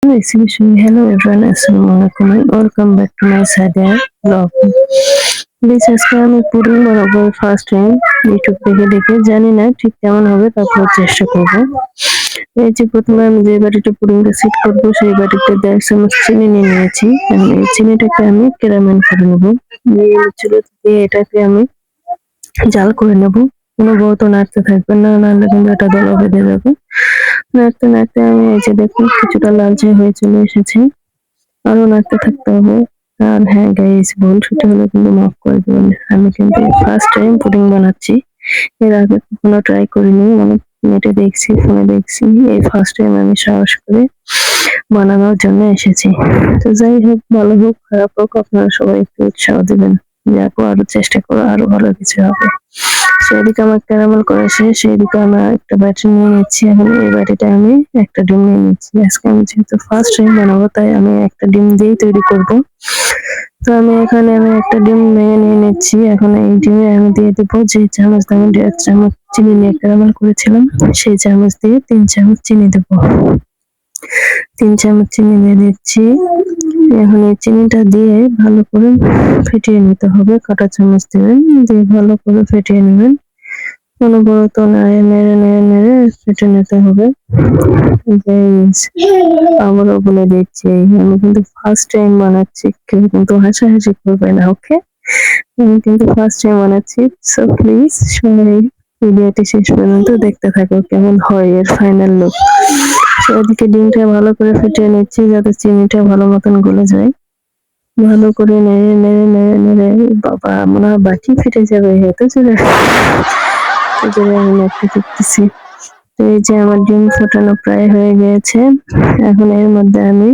Hello everyone, Assalamualaikum and welcome back to my Sadia vlog. Please আজকে আমি pudding বানাবো first time YouTube থেকে দেখে, জানি না ঠিক কেমন হবে, তারপর চেষ্টা করবো। এই যে প্রথমে আমি যে বাটিতে পুডিংটা সেট করবো সেই বাটিতে 1.5 চামচ চিনি নিয়ে নিয়েছি। এই চিনিটাকে আমি ক্যারামেল করে নেবো। চুলো দিয়ে এটাকে আমি জাল করে নেবো। অনবরত নাড়তে থাকবেন, না নাড়লে কিন্তু এটা দলা বেঁধে যাবে। নাড়তে নাড়তে আমি এই যে দেখুন কিছুটা লালচে হয়ে চলে এসেছে, আরো নাড়তে থাকতে হবে। আর হ্যাঁ গাইস, ভুল ত্রুটি হলে কিন্তু মাফ করে দেবেন। আমি কিন্তু ফার্স্ট টাইম পুডিং বানাচ্ছি, এর আগে কখনো ট্রাই করিনি। অনেক নেটে দেখছি, ফোনে দেখছি, এই ফার্স্ট টাইম আমি সাহস করে বানানোর জন্য এসেছি। তো যাই হোক, ভালো হোক খারাপ হোক, আপনারা সবাই একটু উৎসাহ দিবেন, দেখো আরো চেষ্টা করো, আরো ভালো কিছু হবে। সেদিকে আমার ক্যারামেল করা শেষ, সেদিকে আমার একটা ব্যাটারি নিয়ে নিচ্ছি। এখন এই ব্যাটারিটা আমি একটা ডিম নিয়ে নিচ্ছি। আজকে আমি যেহেতু ফার্স্ট টাইম বানাবো, তাই আমি একটা ডিম দিয়েই তৈরি করব। তো আমি একটা ডিম ভেঙে নিয়ে নিচ্ছি। এখন এই ডিমে আমি দিয়ে দেবো যে চামচ দিয়ে আমি 1.5 চামচ চিনি নিয়ে ক্যারামেল করেছিলাম, সেই চামচ দিয়ে 3 চামচ চিনি দেবো। 3 চামচ চিনি দিয়ে দিচ্ছি। এখন এই চিনিটা দিয়ে ভালো করে ফেটিয়ে নিতে হবে। কাঁটা চামচ দিবেন, দিয়ে ভালো করে ফেটিয়ে নেবেন। অনবরত নেড়ে নেড়ে নেড়ে নেড়ে ফেটে নিতে হবে। আবারও বলে দিচ্ছি, আমি কিন্তু ফার্স্ট টাইম বানাচ্ছি, কেউ কিন্তু হাসাহাসি করবে না, ওকে? আমি কিন্তু ফার্স্ট টাইম বানাচ্ছি, সো প্লিজ সবাই ভিডিওটি শেষ পর্যন্ত দেখতে থাকো, কেমন হয় এর ফাইনাল লুক। সেদিকে ডিমটা ভালো করে ফেটিয়ে নিচ্ছি যাতে চিনিটা ভালো মতন গলে যায়। ভালো করে নেড়ে নেড়ে নেড়ে নেড়ে, বাবা মনে হয় বাটি ফেটে যাবে, এত জোরে আমি নাড়তে থাকতেছি। তো এই যে আমার ডিম ফোটানো প্রায় হয়ে গিয়েছে। এখন এর মধ্যে আমি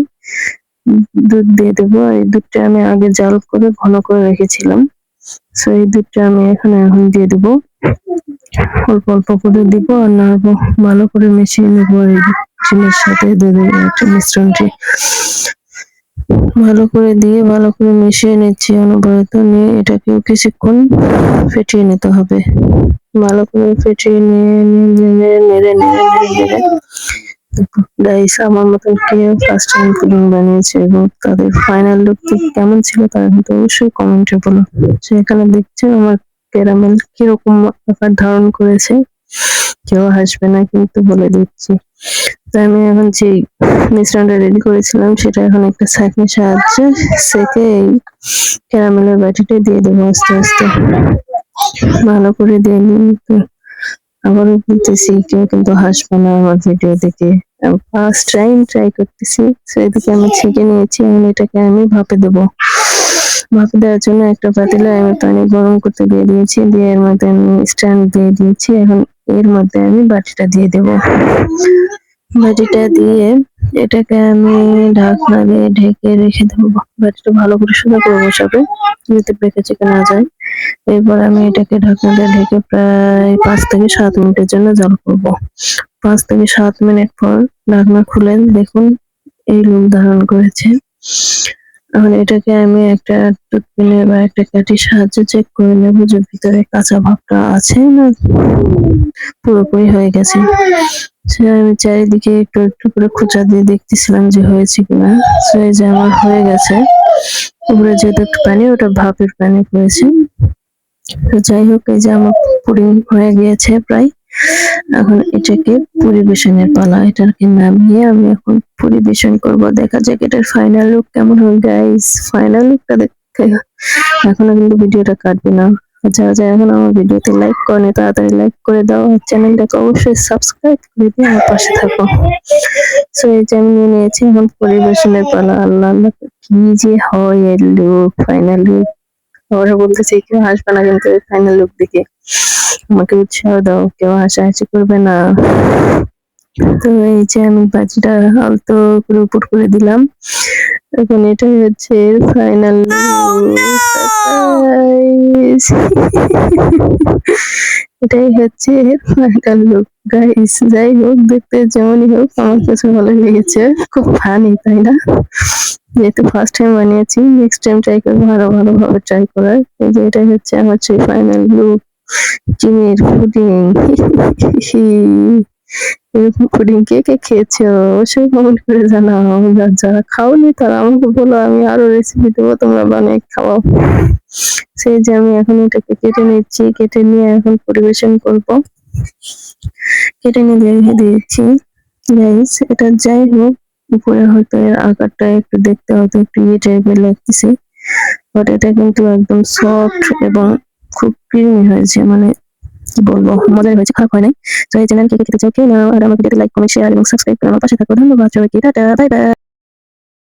দুধ দিয়ে দেবো। এই দুধটা আমি আগে জাল করে ঘন করে রেখেছিলাম, তো এই দুধটা আমি এখন দিয়ে দেবো। অল্প অল্প করে দিব আর নাড়বো, ভালো করে মিশিয়ে নেবো এই ডিমের সাথে দুধের একটা মিশ্রণটি। ভালো করে দিয়ে ভালো করে মিশিয়ে নিচ্ছি অনবরত, নিয়ে এটাকেও কিছুক্ষণ ফেটিয়ে নিতে হবে। ভালো করে ফেটিয়ে নিয়ে নেড়ে নেড়ে নেড়ে নেড়ে গাইস, আমার মতন কেউ ফার্স্ট টাইম পুডিং বানিয়েছে এবং তাদের ফাইনাল লুক কেমন ছিল তারা কিন্তু অবশ্যই কমেন্টে বলো। সেখানে দেখছো আমার ক্যারামেল কিরকম আকার ধারণ করেছে, কেউ হাসবে না কিন্তু বলে দিচ্ছি। তাই আমি এখন যে মিশ্রণটা রেডি করেছিলাম সেটা এখন একটা ছাঁকনির সাহায্যে সেকে এই ক্যারামেলের বাটিতে দিয়ে দেবো আস্তে আস্তে। ভালো করে দিয়ে নিই। আবারও বলতেছি, কেউ কিন্তু হাসবে না আমার ভিডিও দেখে, ফার্স্ট টাইম ট্রাই করতেছি। সেদিকে আমি ছেঁকে নিয়েছি, এখন এটাকে আমি ভাপে দেবো। ভাপে দেওয়ার জন্য একটা পাতিলে আমি পানি গরম করতে দিয়ে দিয়েছি, দিয়ে এর মধ্যে আমি স্ট্যান্ড দিয়ে দিয়েছি। এখন এর মধ্যে আমি বাটিটা দিয়ে দেবো। বাটিটা দিয়ে এটাকে আমি ঢাকনা দিয়ে ঢেকে রেখে দেবো। বাটিটা ভালো করে সোজা করে বসাবে যাতে পেকে চেকে না যায়। এরপর আমি এটাকে ঢাকনা দিয়ে ঢেকে প্রায় 5 থেকে 7 মিনিটের জন্য জাল করবো। 5 থেকে 7 মিনিট পর ঢাকনা খুলে দেখুন এই রূপ ধারণ করেছে। এখন এটাকে আমি একটা টুথপিনে বা একটা কাঠির সাহায্যে চেক করে নেবো যে ভিতরে কাঁচা ভাবটা আছে না পুরোপুরি হয়ে গেছে। সে আমি চারিদিকে একটু একটু করে খোঁচা দিয়ে দেখতেছিলাম যে হয়েছে কিনা। সে যে আমার হয়ে গেছে, উপরে যেহেতু একটু পানি, ওটা ভাপের পানি পড়েছে। তো যাই হোক, এই যে আমার পুডিং হয়ে গিয়েছে প্রায়। এখন এটাকে পরিবেশনের পালা, এটাকে নামিয়ে আমি এখন পরিবেশন করব। দেখা যাক এটার ফাইনাল লুক কেমন হয় গাইস। ফাইনাল লুকটা দেখে এখনো কিন্তু ভিডিওটা কাটবে না। যারা যারা এখন আমার ভিডিওতে লাইক করেনি তাড়াতাড়ি লাইক করে দাও, আর চ্যানেলটাকে অবশ্যই সাবস্ক্রাইব করে দিয়ে আমার পাশে থাকো। সো এই যে আমি নিয়ে নিয়েছি, এখন পরিবেশনের পালা। আল্লাহ আল্লাহ, কি যে হয় এর লুক, ফাইনাল লুক। ওরা বলতেছে কেউ হাসবে না কিন্তু ফাইনাল লুক দেখে, আমাকে উৎসাহ দাও, কেউ হাসাহাসি করবে না। তো এই যে আমি বাজিটা আলতো করে উপর করে দিলাম। এখন এটাই হচ্ছে ফাইনাল এটাই হচ্ছে ফাইনাল লুক গাইস। যাই হোক, দেখতে যেমনই হোক আমার কাছে ভালো লেগেছে, খুব ফানি তাই না? যেহেতু ফার্স্ট টাইম বানিয়েছি, নেক্সট টাইম ট্রাই করবো আরো ভালোভাবে ট্রাই করার। এই যে এটাই হচ্ছে আমার সেই ফাইনাল লুক, চিনির পুডিং। এরকম পুডিং কে কে খেয়েছো অবশ্যই কমেন্ট করে জানাও। আর যারা খাওনি তারা আমাকে বলো, আমি আরো রেসিপি দেবো, তোমরা বানিয়ে খাওয়াও। সেই যে আমি এখন এটাকে কেটে নিচ্ছি, কেটে নিয়ে এখন পরিবেশন করব। কেটে নিয়ে রেখে দিয়েছি গাইস। এটা যাই হোক, উপরে হয়তো এর আকারটা একটু দেখতে হয়তো একটু ইয়ে টাইপের লাগতেছে, বাট এটা কিন্তু একদম সফট এবং খুব ক্রিমি হয়েছে, মানে কি বলবো, মজার হয়েছে, খারাপ হয় নাই। তো এই চ্যানেল কে কে খেতে চাও কে না, আর আমাকে লাইক কমেন্ট শেয়ার এবং সাবস্ক্রাইব করে আমার পাশে থাকো। ধন্যবাদ সবাইকে, টাটা, বাই বাই।